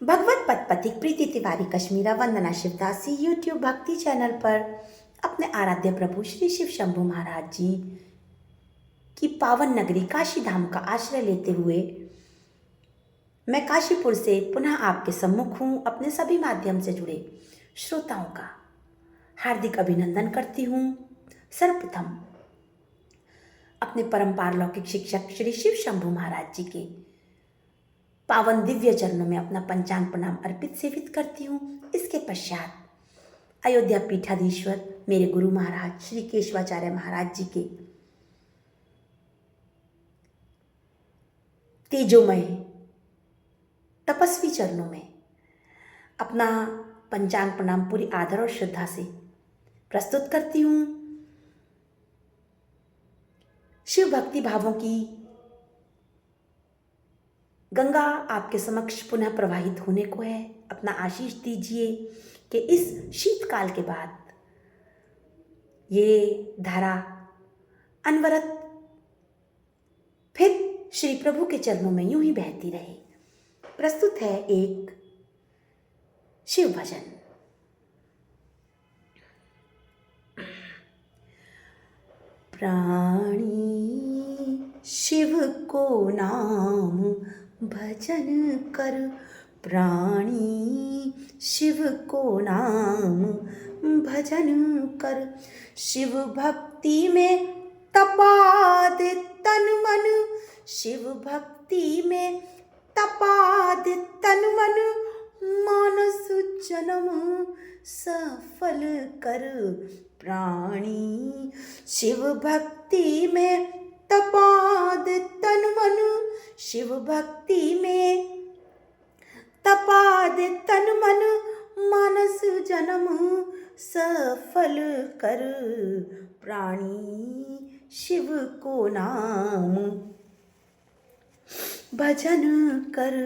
भगवत पथ पथिक प्रीति तिवारी कश्मीरा वंदना शिवदासी यूट्यूब भक्ति चैनल पर अपने आराध्य प्रभु श्री शिव शंभु महाराज जी की पावन नगरी काशी धाम का आश्रय लेते हुए मैं काशीपुर से पुनः आपके सम्मुख हूँ। अपने सभी माध्यम से जुड़े श्रोताओं का हार्दिक अभिनंदन करती हूँ। सर्वप्रथम अपने परम पारलौकिक शिक्षक श्री शिव शंभु महाराज जी के पावन दिव्य चरणों में अपना पंचांग प्रणाम अर्पित सेवित करती हूँ। इसके पश्चात अयोध्या पीठाधीश्वर मेरे गुरु महाराज श्री केशवाचार्य महाराज जी के तेजोमय तपस्वी चरणों में अपना पंचांग प्रणाम पूरी आदर और श्रद्धा से प्रस्तुत करती हूँ। शिव भक्ति भावों की गंगा आपके समक्ष पुनः प्रवाहित होने को है। अपना आशीष दीजिए कि इस शीतकाल के बाद ये धारा अनवरत फिर श्री प्रभु के चरणों में यूं ही बहती रहे। प्रस्तुत है एक शिव भजन। प्राणी शिव को नाम भजन कर, प्राणी शिव को नाम भजन कर। शिव भक्ति में तपा दे तन मन, शिव भक्ति में तपा दे तन मन। मानस जन्म सफल कर, प्राणी शिव भक्ति में तपा दे तन मन। शिव भक्ति में तपा दे तन मन, मानस जन्म सफल कर। प्राणी शिव को नाम भजन कर,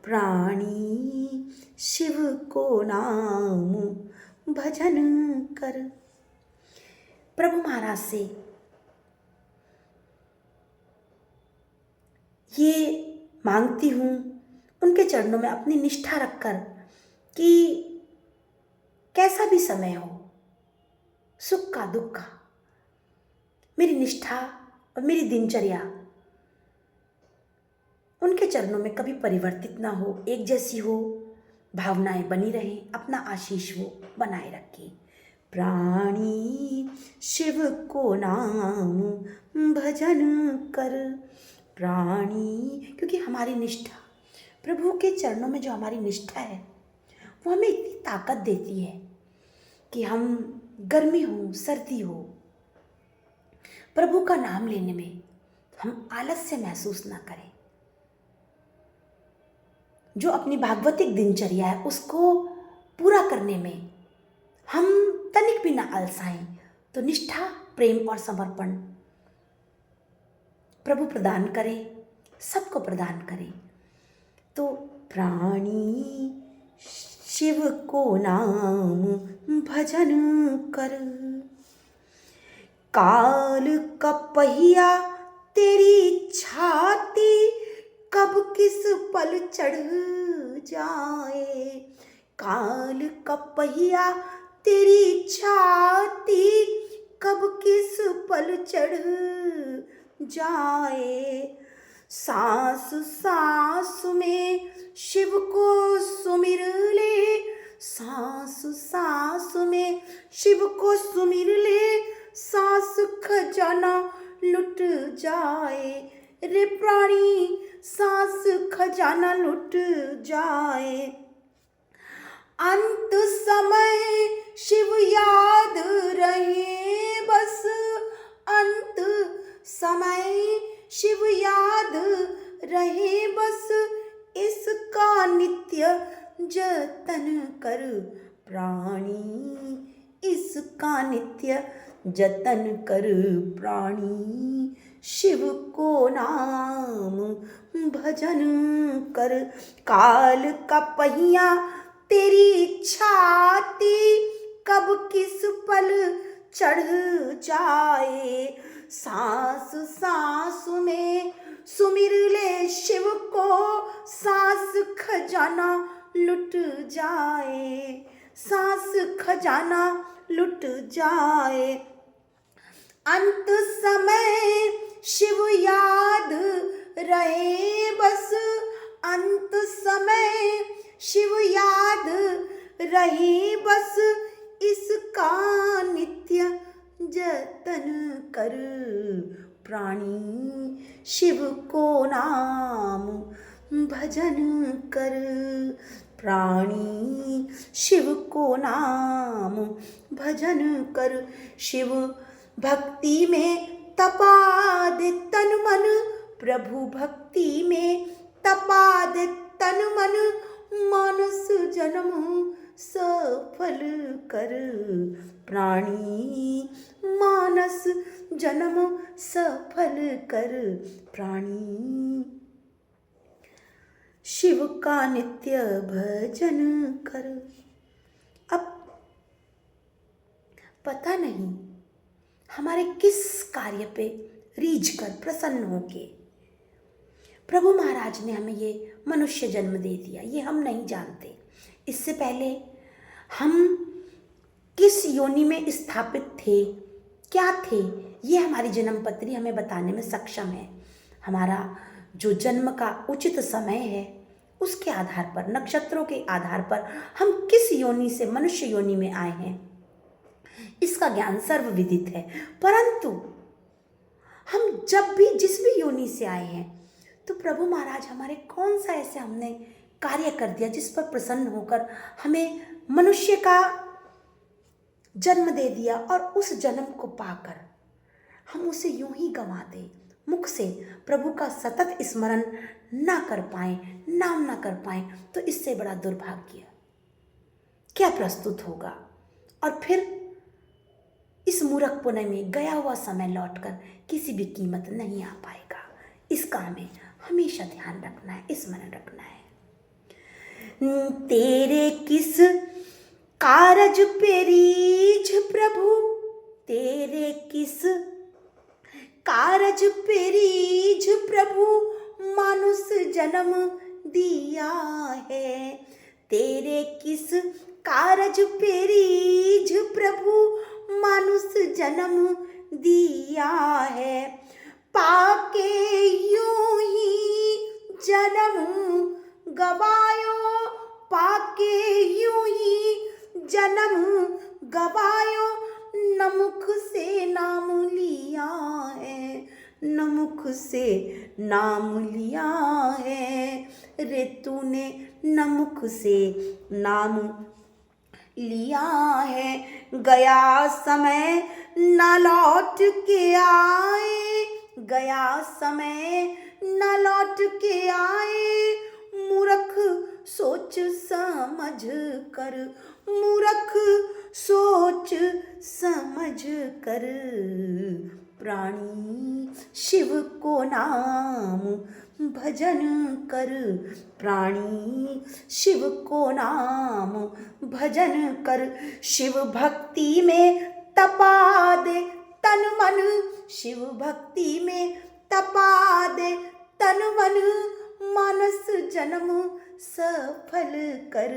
प्राणी शिव को नाम भजन कर। प्रभु महाराज से ये मांगती हूँ, उनके चरणों में अपनी निष्ठा रखकर कि कैसा भी समय हो, सुख का दुख का, मेरी निष्ठा और मेरी दिनचर्या उनके चरणों में कभी परिवर्तित ना हो, एक जैसी हो, भावनाएं बनी रहें। अपना आशीष वो बनाए रखे। प्राणी शिव को नाम भजन कर, प्राणी, क्योंकि हमारी निष्ठा प्रभु के चरणों में जो हमारी निष्ठा है वो हमें इतनी ताकत देती है कि हम गर्मी हो सर्दी हो, प्रभु का नाम लेने में हम आलस्य महसूस ना करें। जो अपनी भागवतिक दिनचर्या है उसको पूरा करने में हम तनिक भी ना अलसाएं, तो निष्ठा, प्रेम और समर्पण प्रभु प्रदान करे, सबको प्रदान करे। तो प्राणी शिव को नाम भजन कर। काल का पहिया तेरी छाती, कब किस पल चढ़ जाए। काल का पहिया तेरी छाती, कब किस पल चढ़ जाए। सांस सांस में शिव को सुमिर ले, सांस सांस में शिव को सुमिर ले। सांस खजाना लुट जाए रे प्राणी, सांस खजाना लुट जाए। अंत समय शिव याद रहे बस, अंत समय शिव याद रहे बस। इसका नित्य जतन कर, प्राणी इसका नित्य जतन कर। प्राणी शिव को नाम भजन कर। काल का पहिया तेरी छाती, कब किस पल चढ़ जाए। सांस सांस में सुमिर ले शिव को, सांस खजाना लुट जाए, सांस खजाना लुट जाए। अंत समय शिव याद रहे बस, अंत समय शिव याद रहे बस, इसका नित्य जतन कर। प्राणी शिव को नाम भजन कर, प्राणी शिव को नाम भजन कर। शिव भक्ति में तपा दे तन मन, प्रभु भक्ति में तपा दे तन मन, मानस जन्म सफल कर। प्राणी मानस जन्म सफल कर, प्राणी शिव का नित्य भजन कर। अब पता नहीं हमारे किस कार्य पे रीझ कर प्रसन्न होके प्रभु महाराज ने हमें ये मनुष्य जन्म दे दिया, ये हम नहीं जानते। इससे पहले हम किस योनि में स्थापित थे, क्या थे, ये हमारी जन्म पत्री हमें बताने में सक्षम है। हमारा जो जन्म का उचित समय है उसके आधार पर, नक्षत्रों के आधार पर हम किस योनि से मनुष्य योनि में आए हैं, इसका ज्ञान सर्वविदित है। परंतु हम जब भी जिस भी योनि से आए हैं तो प्रभु महाराज हमारे कौन सा ऐसे हमने कार्य कर दिया जिस पर प्रसन्न होकर हमें मनुष्य का जन्म दे दिया, और उस जन्म को पाकर हम उसे यूं ही गंवा दें, मुख से प्रभु का सतत स्मरण ना कर पाएं, नाम ना कर पाएं, तो इससे बड़ा दुर्भाग्य क्या प्रस्तुत होगा। और फिर इस मूर्ख पुण्य में गया हुआ समय लौटकर किसी भी कीमत नहीं आ पाएगा। इसका हमें हमेशा ध्यान रखना है, स्मरण रखना है। तेरे किस कारज पे रीझ प्रभु, तेरे किस कारज पे रीझ प्रभु, मानुष जन्म दिया है। तेरे किस कारज पे रीझ प्रभु, मानुष जन्म दिया है। पाके यूं ही जन्म गवायो, पाके यूं ही जन्म गवायो, न मुख से नाम लिया है, न मुख से नाम लिया है। रे तूने न मुख से नाम लिया है। गया समय न लौट के आए, गया समय न लौट के आए। मूर्ख सोच समझ कर, मूर्ख सोच समझ कर। प्राणी शिव को नाम भजन कर, प्राणी शिव को नाम भजन कर। शिव भक्ति में तपा दे तन मन, शिव भक्ति में तपा दे तन मन, मानस जन्म सफल कर।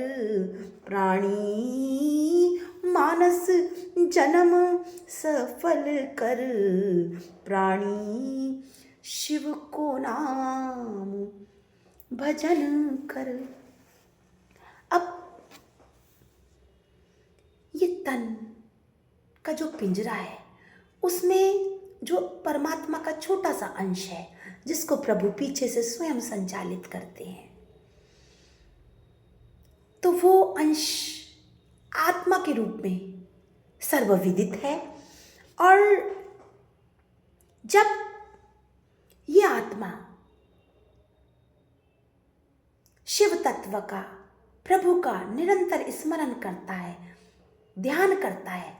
प्राणी मानस जन्म सफल कर, प्राणी शिव को नाम भजन कर। अब ये तन का जो पिंजरा है उसमें जो परमात्मा का छोटा सा अंश है जिसको प्रभु पीछे से स्वयं संचालित करते हैं, तो वो अंश आत्मा के रूप में सर्वविदित है। और जब ये आत्मा शिव तत्व का, प्रभु का निरंतर स्मरण करता है, ध्यान करता है,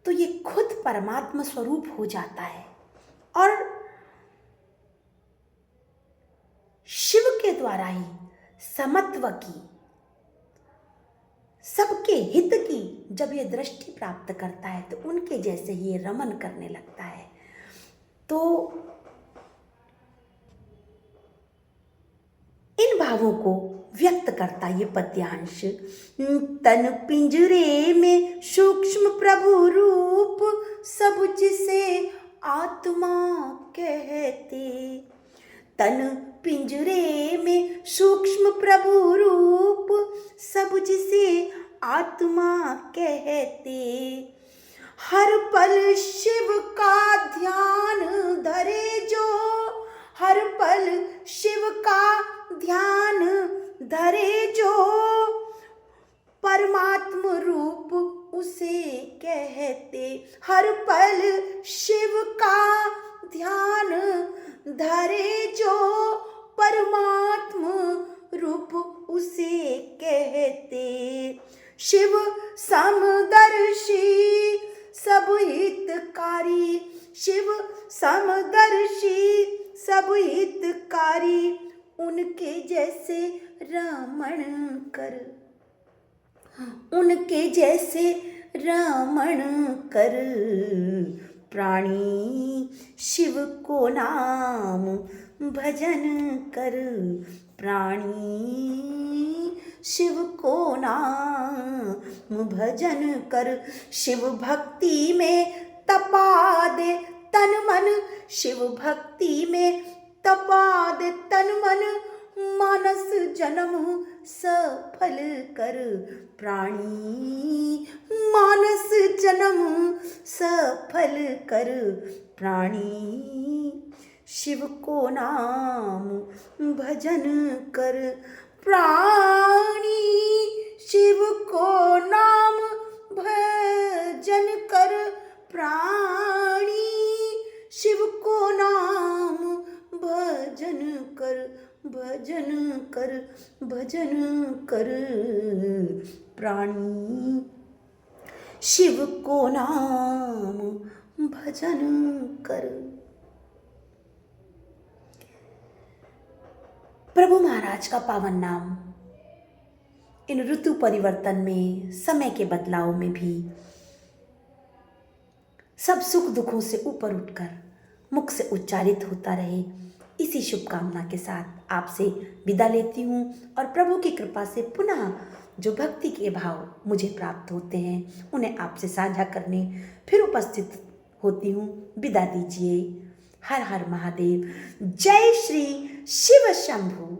तो ये खुद परमात्मा स्वरूप हो जाता है और शिव के द्वारा ही समत्व की, सबके हित की जब ये दृष्टि प्राप्त करता है तो उनके जैसे ही ये रमन करने लगता है। तो इन भावों को व्यक्त करता ये पद्यांश। तन पिंजरे में सूक्ष्म प्रभु रूप, सब जिसे आत्मा कहते। तन पिंजरे में सूक्ष्म प्रभु रूप, सब जिसे आत्मा कहते। हर पल शिव का ध्यान धरे जो, हर पल शिव का ध्यान धरे जो, परमात्म रूप उसे कहते। हर पल शिव का ध्यान धरे जो, परमात्म रूप उसे कहते। शिव समदर्शी सब हितकारी, शिव समदर्शी सब हितकारी, उनके जैसे रमण कर, उनके जैसे रमण कर। प्राणी शिव को नाम भजन कर, प्राणी शिव को नाम भजन कर। शिव भक्ति में तपा दे तन मन, शिव भक्ति में तपा दे तन मन, मानस जन्म सफल कर। प्राणी मानस जन्म सफल कर, प्राणी शिव को नाम भजन कर। प्राणी शिव को नाम भजन कर, प्राणी शिव को नाम भजन कर, भजन कर, भजन कर। प्राणी शिव को नाम भजन कर। प्रभु महाराज का पावन नाम इन ऋतु परिवर्तन में, समय के बदलाव में भी सब सुख दुखों से ऊपर उठकर मुख से उच्चारित होता रहे, इसी शुभकामना के साथ आपसे विदा लेती हूँ। और प्रभु की कृपा से पुनः जो भक्ति के भाव मुझे प्राप्त होते हैं उन्हें आपसे साझा करने फिर उपस्थित होती हूँ। विदा दीजिए। हर हर महादेव। जय श्री शिव शंभु।